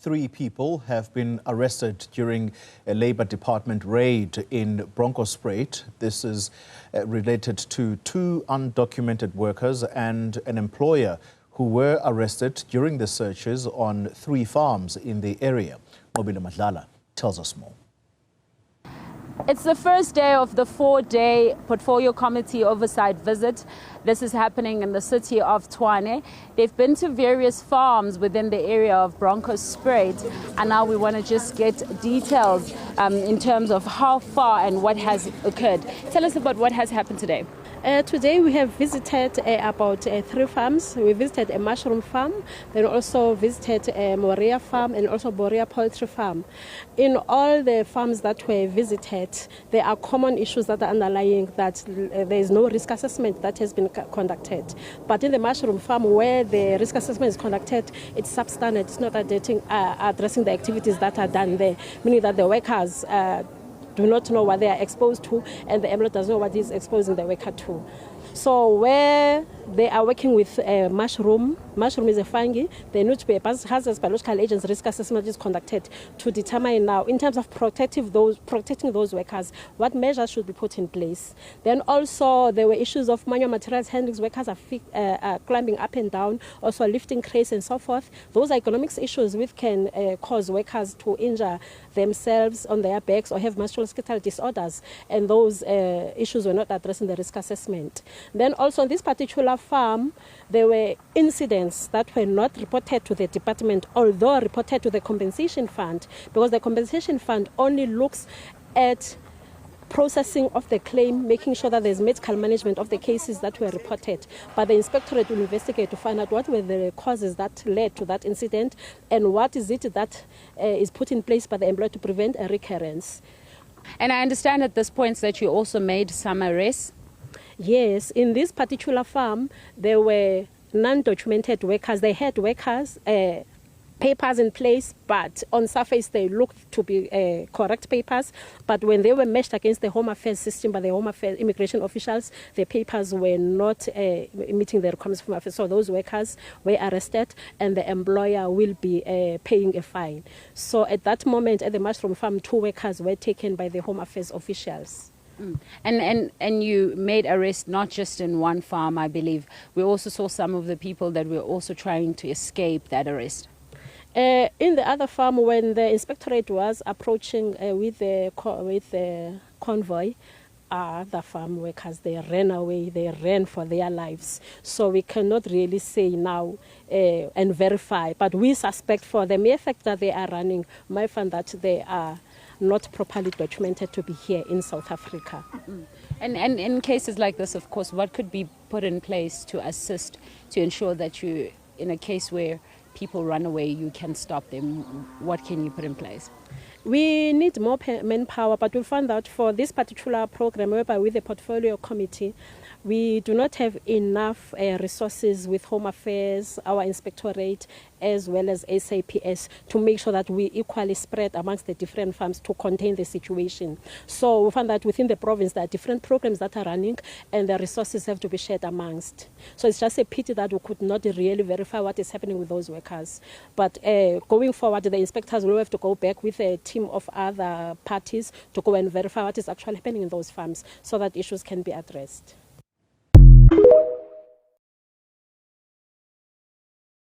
3 people have been arrested during a Labour Department raid in Bronkhorstspruit. This is related to 2 undocumented workers and an employer who were arrested during the searches on 3 farms in the area. Mobile Madlala tells us more. It's the first day of the 4-day Portfolio Committee oversight visit. This is happening in the city of Tshwane. They've been to various farms within the area of Bronkhorstspruit, and now we want to just get details in terms of how far and what has occurred. Tell us about what has happened today. Today we have visited about 3 farms. We visited a mushroom farm, then also visited a Moria farm and also Borea poultry farm. In all the farms that were visited, there are common issues that are underlying that there is no risk assessment that has been conducted. But in the mushroom farm where the risk assessment is conducted, it's substandard. It's not addressing the activities that are done there, meaning that the workers do not know what they are exposed to, and the employer does not know what is exposing the worker to. So where they are working with mushroom is a fungi, there needs to be a hazardous biological agents risk assessment is conducted to determine now, in terms of protecting those workers, what measures should be put in place. Then also there were issues of manual materials handling. Workers are climbing up and down, also lifting crates and so forth. Those are economics issues which can cause workers to injure themselves on their backs or have musculoskeletal disorders, and those issues were not addressed in the risk assessment. Then also on this particular farm, there were incidents that were not reported to the department, although reported to the compensation fund, because the compensation fund only looks at processing of the claim, making sure that there's medical management of the cases that were reported. But the inspectorate will investigate to find out what were the causes that led to that incident and what is it that is put in place by the employer to prevent a recurrence. And I understand at this point that you also made some arrests. Yes, in this particular farm, there were non-documented workers. They had workers, papers in place, but on surface they looked to be correct papers. But when they were matched against the Home Affairs system by the Home Affairs immigration officials, the papers were not meeting the requirements from affairs. So those workers were arrested, and the employer will be paying a fine. So at that moment, at the mushroom farm, 2 workers were taken by the Home Affairs officials. And you made arrests not just in one farm, I believe. We also saw some of the people that were also trying to escape that arrest. In the other farm, when the inspectorate was approaching with the convoy, the farm workers, they ran away, they ran for their lives. So we cannot really say now and verify, but we suspect for the mere fact that they are running, might find that they are not properly documented to be here in South Africa. And in cases like this, of course, what could be put in place to assist, to ensure that you, in a case where people run away, you can stop them? What can you put in place? We need more manpower, but we found that for this particular program, whereby with the Portfolio Committee, we do not have enough resources with Home Affairs, our inspectorate, as well as SAPS, to make sure that we equally spread amongst the different farms to contain the situation. So we found that within the province there are different programs that are running, and the resources have to be shared amongst. So it's just a pity that we could not really verify what is happening with those workers. But going forward, the inspectors will have to go back with a team of other parties to go and verify what is actually happening in those farms so that issues can be addressed.